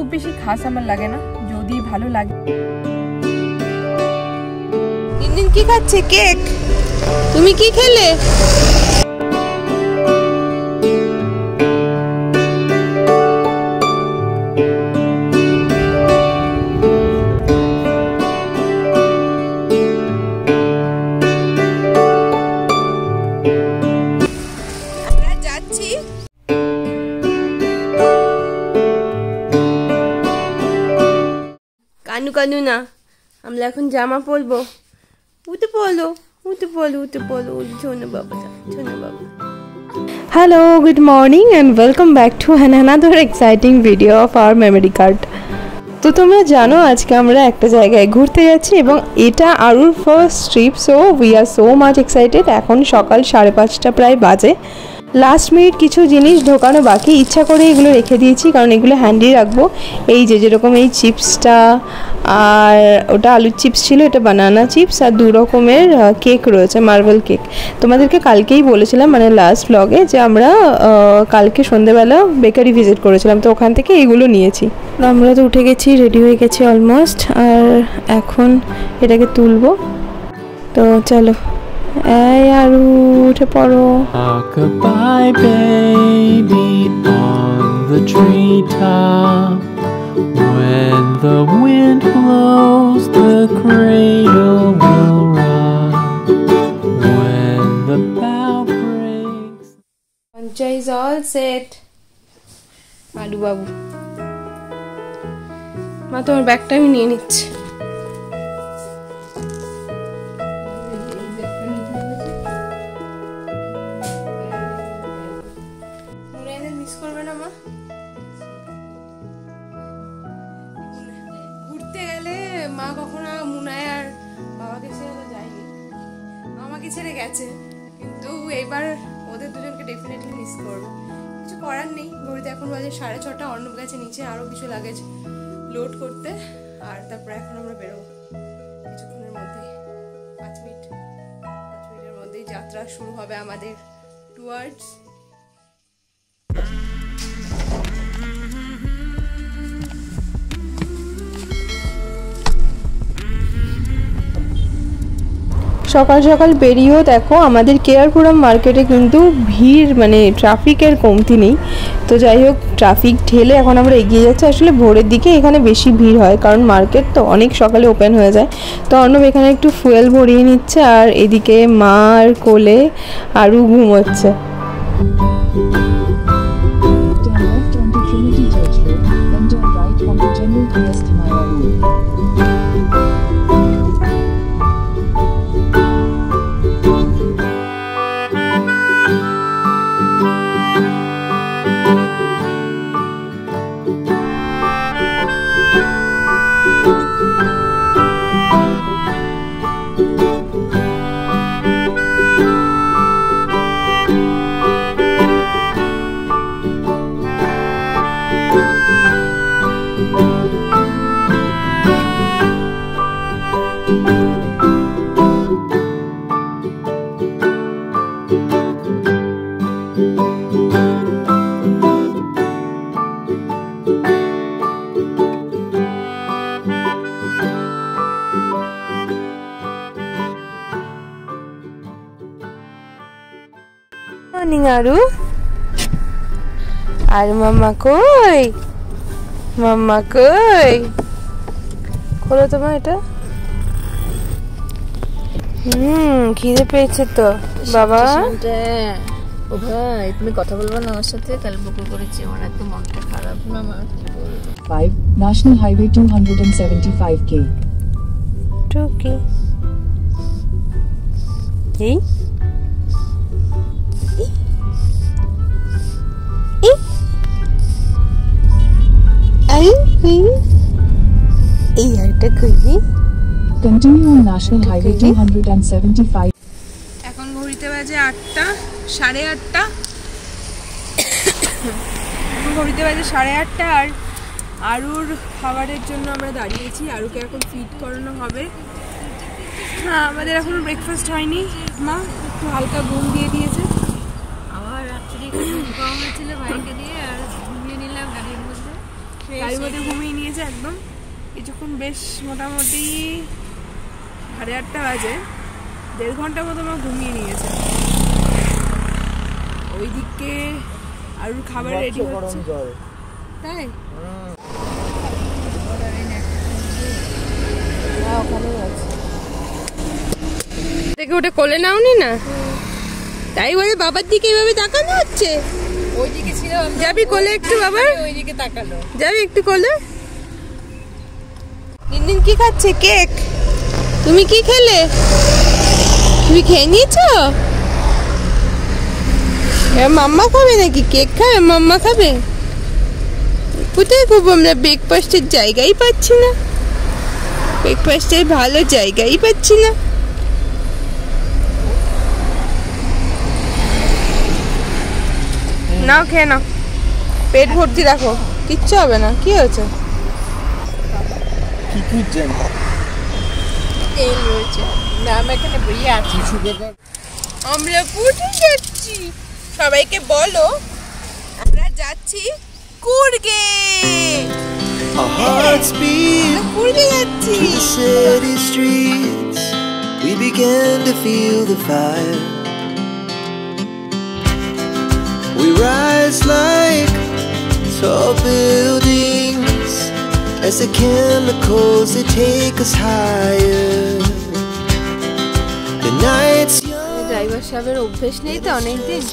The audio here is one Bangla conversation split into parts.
খুব বেশি খাস আমার লাগে না, যদি ভালো লাগে। দিন কি খাচ্ছে? কেক। তুমি কি খেলে? কানু কানু না, আমরা এখন জামা পরবো। উঠে পড়লো, উঠে পড়লো, উঠে পড়লো, ছোনো বাবা, ছোনো বাবা। Hello, good morning and welcome back to another exciting video of our memory card. তো তোমরা জানো আজকে আমরা একটা জায়গায় ঘুরতে যাচ্ছি এবং এটা আরুর first trip, so we are so much excited. এখন সকাল 5:30 প্রায় বাজে। লাস্ট মিনিট কিছু জিনিস ঢোকানো বাকি, ইচ্ছা করে এগুলো রেখে দিয়েছি কারণ এগুলো হ্যান্ডি রাখবো। এই যেরকম এই চিপসটা, আর ওটা আলুর চিপস ছিল, এটা বানানা চিপস, আর 2 রকমের কেক রয়েছে, মার্বেল কেক। তোমাদেরকে কালকেই বলেছিলাম, মানে লাস্ট ব্লগে, যে আমরা কালকে সন্ধ্যেবেলা বেকারি ভিজিট করেছিলাম, তো ওখান থেকে এইগুলো নিয়েছি। আমরা তো উঠে গেছি, রেডি হয়ে গেছি অলমোস্ট, আর এখন এটাকে তুলবো। তো চলো, এই আরু উঠে পড়ো। Rock-a-bye baby on the treetop. When the wind blows, the cradle will rock. When the bough breaks. Pancha is all set. আলু বাবু, মা তোমার ব্যাগটা আমি নিয়ে নিচ্ছি। ঘুরতে গেলে মা কখনো মুনায় আর বাবাকে ছেড়ে যায়নি, আমাকে ছেড়ে গেছে, কিন্তু এবার ওদের দুজনকে ডেফিনেটলি মিস করবো। কিছু করার নেই, ঘড়িতে এখন বাজে 6:30, অর্ণব গেছে নিচে আরো কিছু লাগেজ লোড করতে, আর তারপরে এখন আমরা বেরোবো কিছুক্ষণের মধ্যেই। 5 মিনিটের মধ্যেই যাত্রা শুরু হবে আমাদের টুয়ার্ডস। সকাল সকাল বেরিয়েও দেখো আমাদের কেয়ারপুরম মার্কেটে কিন্তু ভিড়, মানে ট্রাফিকের কমতি নেই। তো যাই হোক, ট্রাফিক ঠেলে এখন আমরা এগিয়ে যাচ্ছি। আসলে ভোরের দিকে এখানে বেশি ভিড় হয়, কারণ মার্কেট তো অনেক সকালে ওপেন হয়ে যায়। তো অর্ণব এখানে একটু ফুয়েল ভরিয়ে নিচ্ছে, আর এদিকে মার কোলে আরু ঘুমোচ্ছে। মর্নিং আরু। আর মাম্মা কই? মাম্মা কই? খোলো তোমার এটা। খিদে পেয়েছে তো বাবা। ও ভাই, তুমি কথা বলবো না আমার সাথে? তাহলে বকু করেছি, আমার একদম মনটা খারাপ না। মা 5 National Highway 275K. টুকি এই এই আইটা কই? Continue on National Highway 275. এখন ঘড়িতে বাজে 8টা, 8:30। ঘড়িতে বাজে 8:30, আর আরুর খাবারের জন্য আমরা দাঁড়িয়েছি। আরুকে এখন ফিড করানো হবে। হ্যাঁ, আমাদের এখনো ব্রেকফাস্ট হয়নি। মা একটু হালকা ঘুম দিয়ে দিয়েছে। আমার রাত্রি ঘুম কম হয়েছিল ভাইকে দিয়ে, আর ঘুমিয়ে নিলাম গাড়ির মধ্যে। গাড়ির মধ্যে ঘুমিয়ে নিয়েছে একদম কিছুক্ষণ, বেশ মোটামুটি 8:30 বাজে, 1.5 ঘন্টা মতো আমার ঘুমিয়ে নিয়েছে। ওইদিকে আর খাবার রেডি হচ্ছে, তাই থেকে ওটা কোলে নাওনি না, তাই বলে বাবার দিকে এইভাবে তাকানো হচ্ছে। ওইদিকে ছিল, যাবি কোলে একটু বাবার, ওইদিকে তাকালো। যাবি একটু কোলে। দিন কি খাচ্ছে? কেক। তুমি কি খেলে? তুমি খেয়ে নিয়েছো? মাম্মা খাবে নাকি? কেক খাবে? মাম্মা খাবে? কোথায় খুব আমরা ব্রেকফাস্টের জায়গাই পাচ্ছি না, ব্রেকফাস্টের ভালো জায়গাই পাচ্ছি না। নাও খেয়ে নাও, পেট ভর্তি রাখো, কিচ্ছু হবে না। কি হয়েছে? কি খুঁজছেন? তেল রয়েছে না, আমি এখানে বইয়ে আছি। আমরা কোথায় যাচ্ছি? সবাইকে বলো আমরা যাচ্ছি কুর্গে। Our hearts beat কুর্গে যাচ্ছি। to the city streets. We began to feel the fire. We rise like tall buildings as the chemicals they take us higher. The night's young. Driver সাহেবের অভ্যেস নেই তো অনেকদিন।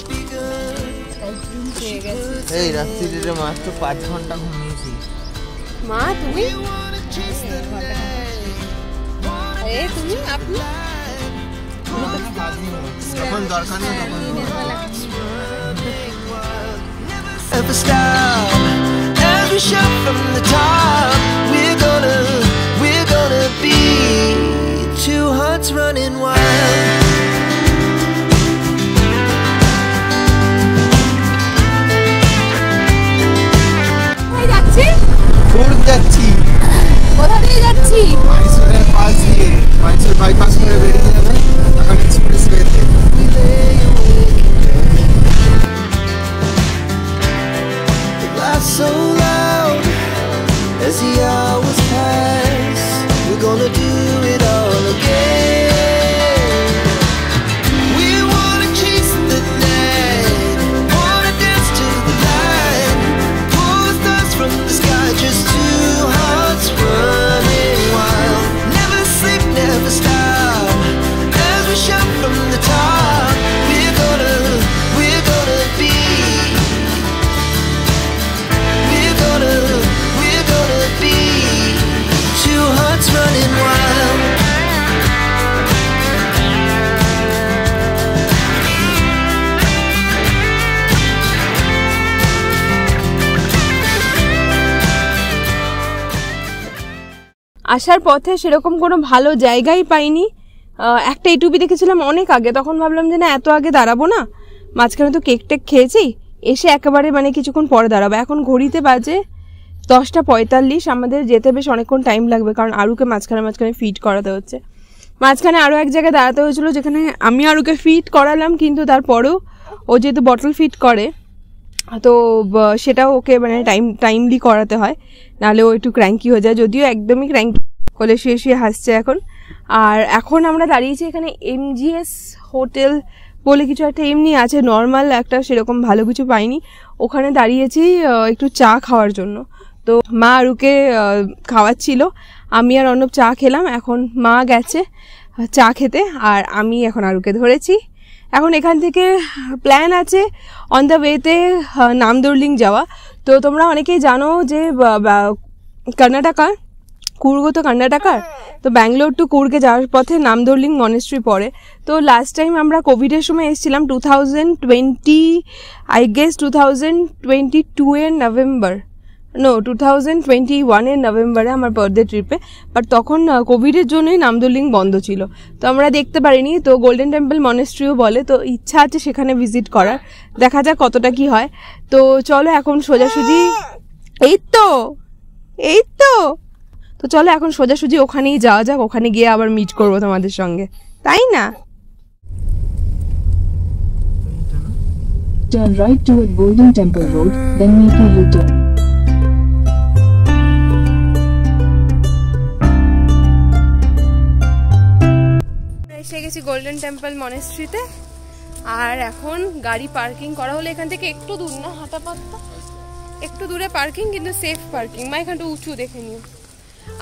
এই রাত্রিরে মাত্র 5 ঘন্টা ঘুমিয়েছি। মা তুমি? আরে তুমি? আপনি? যখন দরকার নেই তখন Never stop as we shout from the top. We're gonna be two hearts running wild. কোথায় যাচ্ছি? কুর্গ যাচ্ছি। কোথা দিয়ে যাচ্ছি? মাইসোরের পাশ দিয়ে, মাইসোর বাইপাস করে বেরিয়ে যাবে এখন এক্সপ্রেসওয়েতে। Laugh so loud as the hours pass. We're gonna do it all again. We wanna chase the night, wanna dance to the light. Pull stars from the sky, just two hearts running wild. Never sleep, never stop as we shout from the top. We're gonna be. We're gonna be two hearts running wild. আসার পথে সেরকম কোনো ভালো জায়গাই পাইনি। একটা ইউটিউবে দেখেছিলাম অনেক আগে, তখন ভাবলাম যে না এত আগে দাঁড়াবো না, মাঝখানে তো কেক টেক খেয়েছি, এসে একেবারে মানে কিছুক্ষণ পরে দাঁড়াবো। এখন ঘড়িতে বাজে 10:45, আমাদের যেতে বেশ অনেকক্ষণ টাইম লাগবে, কারণ আরুকে মাঝখানে ফিট করাতে হচ্ছে। মাঝখানে আরও এক জায়গায় দাঁড়াতে হয়েছিল যেখানে আমি আরুকে ফিট করালাম, কিন্তু তারপরেও ও যেহেতু বটল ফিট করে তো সেটাও ওকে মানে টাইমলি করাতে হয়, নাহলে ও একটু ক্র্যাঙ্কি হয়ে যায়। যদিও একদমই ক্র্যাঙ্কি, কোলে শুয়ে হাসছে এখন। আর এখন আমরা দাঁড়িয়েছি এখানে MGS হোটেল বলে কিছু একটা এমনি আছে, নর্মাল একটা, সেরকম ভালো কিছু পাইনি। ওখানে দাঁড়িয়েছি একটু চা খাওয়ার জন্য। তো মা আরুকে খাওয়াচ্ছিল, আমি আর অর্ণব চা খেলাম। এখন মা গেছে চা খেতে, আর আমি এখন আরুকে ধরেছি। এখন এখান থেকে প্ল্যান আছে অন দ্য ওয়েতে নামদর্লিং যাওয়া। তো তোমরা অনেকেই জানো যে কর্ণাটকা, কুর্গ তো কর্ণাটকার, তো ব্যাঙ্গালোর টু কুর্গে যাওয়ার পথে নামদর্লিং মনেস্ট্রি পড়ে। তো লাস্ট টাইম আমরা কোভিডের সময় এসেছিলাম 2020, আই গেস 2022 নভেম্বর, 2021 নভেম্বরে আমার বার্থডে ট্রিপে। বাট তখন কোভিডের জন্যই নামদর্লিং বন্ধ ছিল, তো আমরা দেখতে পারিনি। তো গোল্ডেন টেম্পল মনেস্ট্রিও বলে, তো ইচ্ছা আছে সেখানে ভিজিট করার, দেখা যাক কতটা কি হয়। তো চলো এখন সোজাসুজি, এই তো চলো এখন সোজাসুজি ওখানেই যাওয়া যাক, ওখানে গিয়ে আবার মিট করবো তোমাদের সঙ্গে, তাই না? Turn right toward Golden Temple Road, then make a U-turn. Golden temple মনেস্ট্রিতে। আর এখন গাড়ি পার্কিং করা হলো এখান থেকে একটু দূর, না হাঁটা পথটা একটু দূরে পার্কিং, কিন্তু সেফ পার্কিং। মা এখানটা উঁচু দেখে নিও।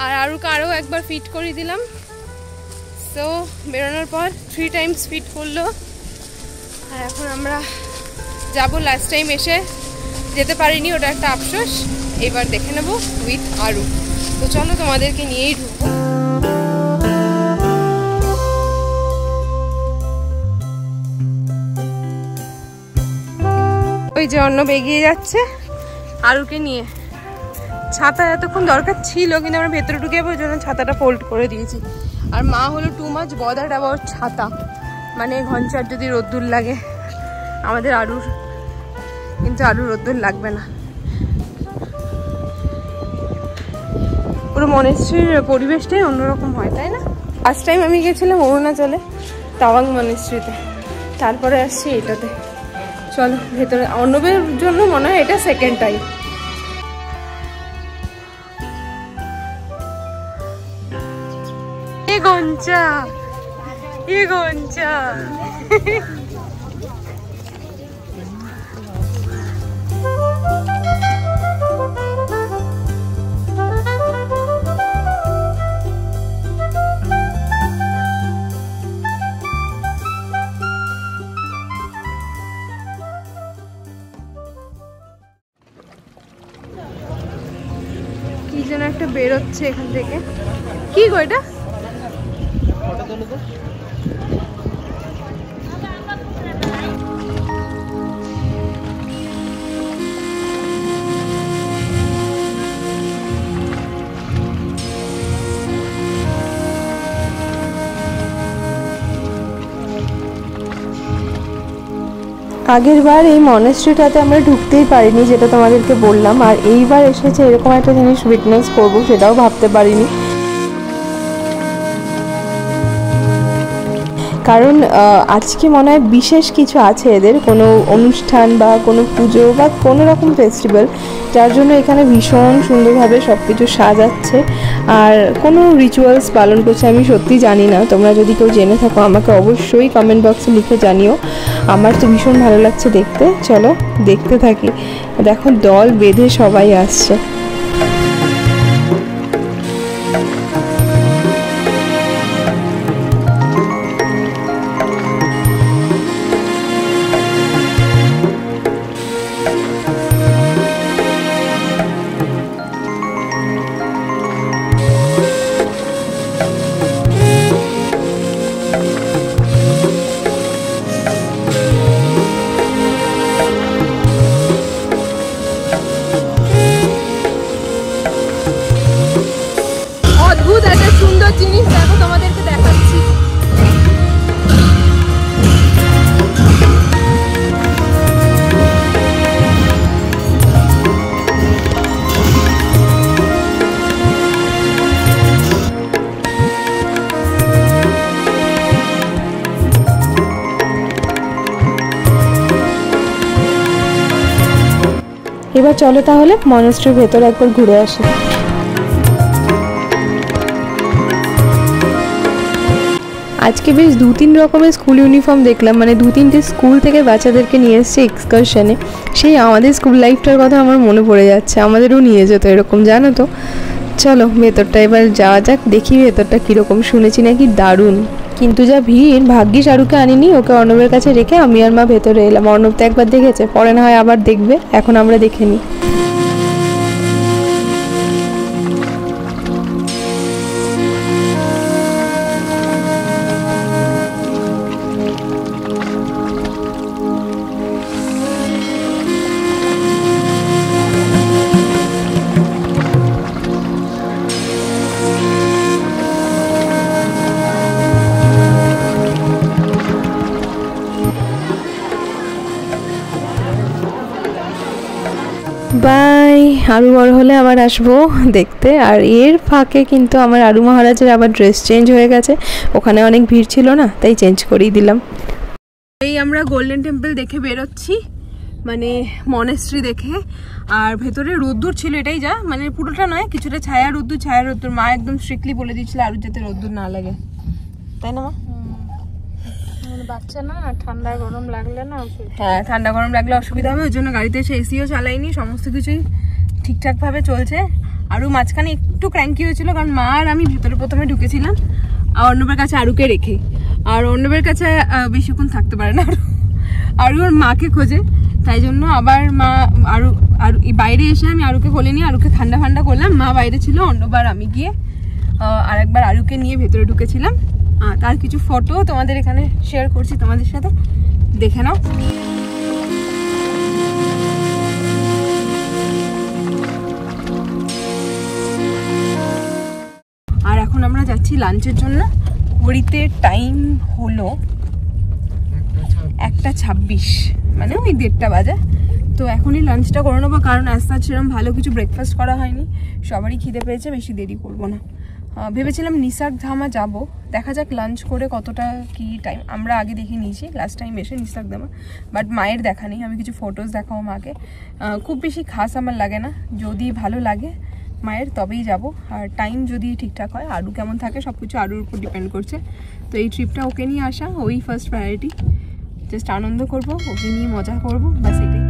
আর আরও একবার ফিট করে দিলাম। সো বেরোনোর পর 3 টাইমস ফিট করলো। আর এখন আমরা যাব। লাস্ট টাইম এসে যেতে পারিনি, ওটা একটা আফসোস। এবার দেখে নেব উইথ আরু। তো চলো তোমাদেরকে নিয়েই ঢুকবো। ওই যে অর্ণব এগিয়ে যাচ্ছে আরুকে নিয়ে। ছাতা এতক্ষণ দরকার ছিল, কিন্তু আমরা ভেতরে ঢুকে যাবো, ওই জন্য ছাতাটা ফোল্ড করে দিয়েছি। আর মা হলো টু মাচ বদার্ড অ্যাবাউট ছাতা, মানে ঘঞ্চার যদি রোদ্দুর লাগে। আমাদের আরুর কিন্তু রোদ্দুর লাগবে না। পুরো মনেস্ট্রির পরিবেশটাই অন্যরকম হয়, তাই না? ফার্স্ট টাইম আমি গেছিলাম অরুণাচলে, তাওয়াং মনেস্ট্রিতে, তারপরে আসছি এটাতে। চলো ভেতরে। অর্ণবের জন্য মনে হয় এটা সেকেন্ড টাইম। গঞ্চা গঞ্চা কি যেন একটা বেরোচ্ছে এখান থেকে। কি গো এটা? আগের বার এই মনেস্ট্রিটাতে আমরা ঢুকতেই পারিনি, যেটা তোমাদেরকে বললাম। আর এইবার এসেছে এরকম একটা জিনিস উইটনেস করবো, সেটাও ভাবতে পারিনি। কারণ আজকে মনে হয় বিশেষ কিছু আছে এদের, কোনো অনুষ্ঠান বা কোনো পুজো বা কোনো রকম ফেস্টিভ্যাল, যার জন্য এখানে ভীষণ সুন্দরভাবে সব কিছু সাজাচ্ছে আর কোনো রিচুয়ালস পালন করছে। আমি সত্যি জানি না, তোমরা যদি কেউ জেনে থাকো আমাকে অবশ্যই কমেন্ট বক্সে লিখে জানিও। আমার তো ভীষণ ভালো লাগছে দেখতে। চলো দেখতে থাকি। দেখো দল বেঁধে সবাই আসছে। অদ্ভুত একটা সুন্দর জিনিস দেখো, তোমাদেরকে দেখাচ্ছি। এবার চলো তাহলে মনেস্ট্রির ভেতরে একবার ঘুরে আসি। আজকে বেশ 2-3 রকমের স্কুল ইউনিফর্ম দেখলাম, মানে 2-3টে স্কুল থেকে বাচ্চাদেরকে নিয়ে এসছে এক্সকারশনে। সেই আমাদের স্কুল লাইফটার কথা আমার মনে পড়ে যাচ্ছে, আমাদেরও নিয়ে যেত এরকম, জানো তো। চলো ভেতরটা এবার যাওয়া যাক, দেখি ভেতরটা কীরকম। শুনেছি নাকি দারুণ, কিন্তু যা ভিড়। ভাগ্যিস আরুকে আনিনি, ওকে অর্ণবের কাছে রেখে আমি আর মা ভেতরে এলাম। অর্ণব তো একবার দেখেছে, পরে না হয় আবার দেখবে, এখন আমরা দেখে নিই। বাই। আরও বড় হলে আবার আসবো দেখতে। আর এর ফাঁকে কিন্তু আমার আরু মহারাজের আবার ড্রেস চেঞ্জ হয়ে গেছে, ওখানে অনেক ভিড় ছিল না, তাই চেঞ্জ করেই দিলাম। এই আমরা গোল্ডেন টেম্পল দেখে বেরোচ্ছি, মানে মনেস্ট্রি দেখে। আর ভেতরে রোদ্দুর ছিল, এটাই যা, মানে পুরোটা নয়, কিছুটা ছায়া রোদ্দুর। মা একদম স্ট্রিক্টলি বলে দিয়েছিল আরু যাতে রোদ্দুর না লাগে, তাই না মা? বাচ্চা না, ঠান্ডা গরম লাগলে না হ্যাঁ ঠান্ডা গরম লাগলে অসুবিধা হবে, ওই জন্য গাড়িতে এসে এসিও চালাইনি, সমস্ত কিছুই ঠিকঠাকভাবে চলছে। আরও মাঝখানে একটু ক্র্যাঙ্কি হয়েছিল, কারণ মা আর আমি ভেতরে প্রথমে ঢুকেছিলাম আর অর্ণবের কাছে আরুকে রেখে, আর অর্ণবের কাছে বেশিক্ষণ থাকতে পারে না আরু ওর মাকে খোঁজে, তাই জন্য আবার মা আরু বাইরে এসে আমি আরুকে কোলে নিয়ে আরুকে ঠান্ডা ফান্ডা করলাম। মা বাইরে ছিল, অর্ণব আর আমি গিয়ে আর একবার আরুকে নিয়ে ভেতরে ঢুকেছিলাম। তার কিছু ফটো তোমাদের এখানে শেয়ার করছি তোমাদের সাথে, দেখে নাও। আর এখন আমরা যাচ্ছি লাঞ্চের জন্য। ঘড়িতে টাইম হলো 1:26, মানে ওই 1:30 বাজে। তো এখনই লাঞ্চটা করে নেবো, কারণ আস্তে সেরকম ভালো কিছু ব্রেকফাস্ট করা হয়নি, সবারই খিদে পেয়েছে, বেশি দেরি করবো না। ভেবেছিলাম নিসার্গধামা যাব, দেখা যাক লাঞ্চ করে কতটা কি টাইম। আমরা আগে দেখে নিয়েছি লাস্ট টাইম এসে নিসার্গধামা, বাট মায়ের দেখা নেই। আমি কিছু ফটোজ দেখাবো মাকে, খুব বেশি খাস আমার লাগে না, যদি ভালো লাগে মায়ের তবেই যাব। আর টাইম যদি ঠিকঠাক হয়, আরু কেমন থাকে সব কিছু আরুর উপর ডিপেন্ড করছে। তো এই ট্রিপটা ওকে নিয়ে আসা ওই ফার্স্ট প্রায়োরিটি, জাস্ট আনন্দ করবো, ওকে নিয়ে মজা করবো, বাস এটাই।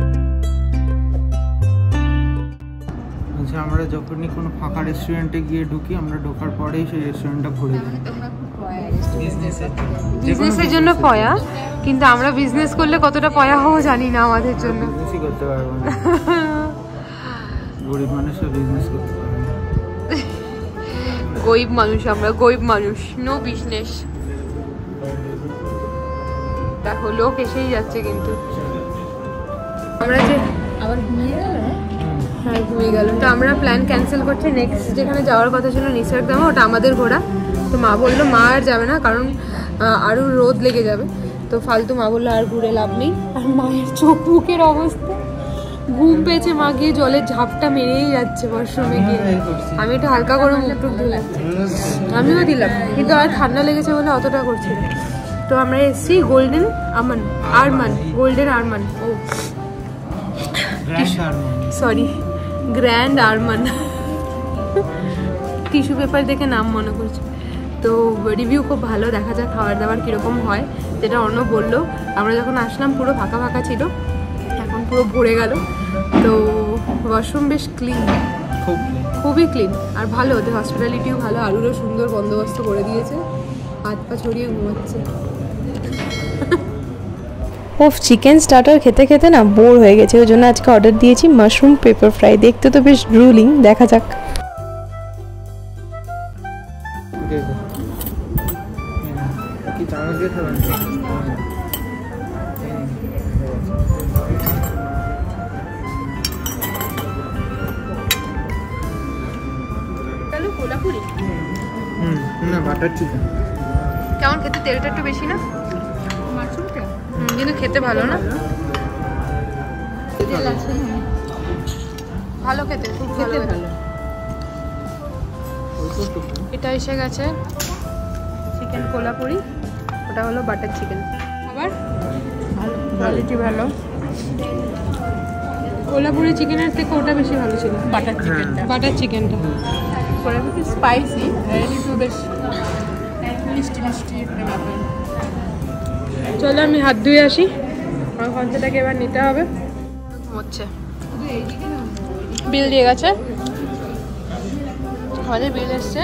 আচ্ছা, আমরা যখনই কোনো ফাঁকা রেস্টুরেন্টে গিয়ে ঢুকি, আমরা ঢোকার পরেই সেই রেস্টুরেন্টটা ঘুরে দিই। বিজনেসের জন্য পয়া, কিন্তু আমরা বিজনেস করলে কতটা পয়া হবো জানি না, আমাদের জন্য বিজনেসই করতে পারবো না, গরিব মানুষও বিজনেস করতে পারবে না। গরিব মানুষ আমরা, গরিব মানুষ, নো বিজনেস। দেখো লোক এসেই যাচ্ছে, কিন্তু আমরা যে আবার ঘুমিয়ে গেল। হ্যাঁ ঘুমিয়ে গেল। তো আমরা প্ল্যান ক্যান্সেল করছি, নেক্সট যেখানে যাওয়ার কথা ছিল নিসার্গধামা, ওটা আমাদের ঘোরা। তো মা বললো মা আর যাবে না, কারণ আরও রোদ লেগে যাবে, তো ফালতু মা বললো আর ঘুরে লাভ নেই। আর মায়ের চোখ মুখের অবস্থা, ঘুম পেয়েছে, মা গিয়ে জলের ঝাপটা মেরেই যাচ্ছে ওয়াশরুমে গিয়ে। আমি একটু হালকা করে মুখ টুক ধুলাম, আমিও দিলাম, কিন্তু আর ঠান্ডা লেগেছে বলে অতটা করছি না। তো আমরা এসেছি গোল্ডেন আরমান, গোল্ডেন আরমান, ও sorry grand Arman, tissue paper দেখে নাম মনে করছি। তো রিভিউ খুব ভালো, দেখা যাক খাবার দাবার কীরকম হয়। যেটা অন্য বললো, আমরা যখন আসলাম পুরো ফাঁকা ফাঁকা ছিল, এখন পুরো ভরে গেল। তো ওয়াশরুম বেশ ক্লিন, খুবই ক্লিন, আর ভালো, ওদের হসপিটালিটিও ভালো, আরুরও সুন্দর বন্দোবস্ত করে দিয়েছে, হাত পা ছড়িয়ে ঘুমাচ্ছে। ওফ, চিকেন স্টার্টার খেতে খেতে না বোর হয়ে গেছে, ওই জন্য আজকে অর্ডার দিয়েছি মাশরুম পেপার ফ্রাই। দেখতে তো বেশ ড্রুলিং, দেখা যাক। কোলাপুরি না, বাটার চিকেন কেমন খেতে? তেলটা একটু বেশি না, কিন্তু খেতে ভালো না, ভালো খেতে, খুব খেতে ভালো। এটা এসে গেছে চিকেন কোলাপুরি, ওটা হলো বাটার চিকেন, আবার কোয়ালিটি ভালো। কোলাপুরি চিকেনের থেকে ওটা বেশি ভালো ছিল, বাটার চিকেনটা। বাটার চিকেনটা কোলাপুরি স্পাইসি, একটু বেশ মিষ্টি মিষ্টি একটা ব্যাপার। চলো আমি হাত ধুয়ে আসি, আমার খঞ্চাটাকে এবার নিতে হবে। হচ্ছে বিল দিয়ে গেছে, আমাদের বিল এসছে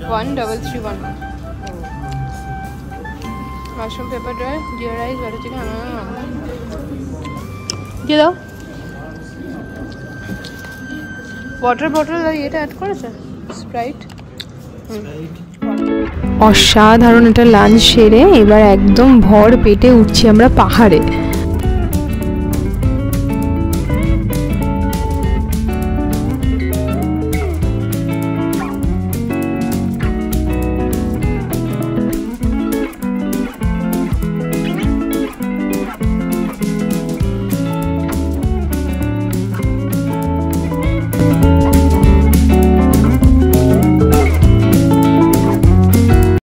1331। মাশরুম পেপার ড্রাই, জিরা রাইস, বাটার চিকেন দিয়ে দাও। ওয়াটার বটল আর এটা অ্যাড করেছে, স্প্রাইট। অসাধারণ একটা লাঞ্চ সেরে এবার একদম ভর পেটে উঠছি আমরা পাহাড়ে।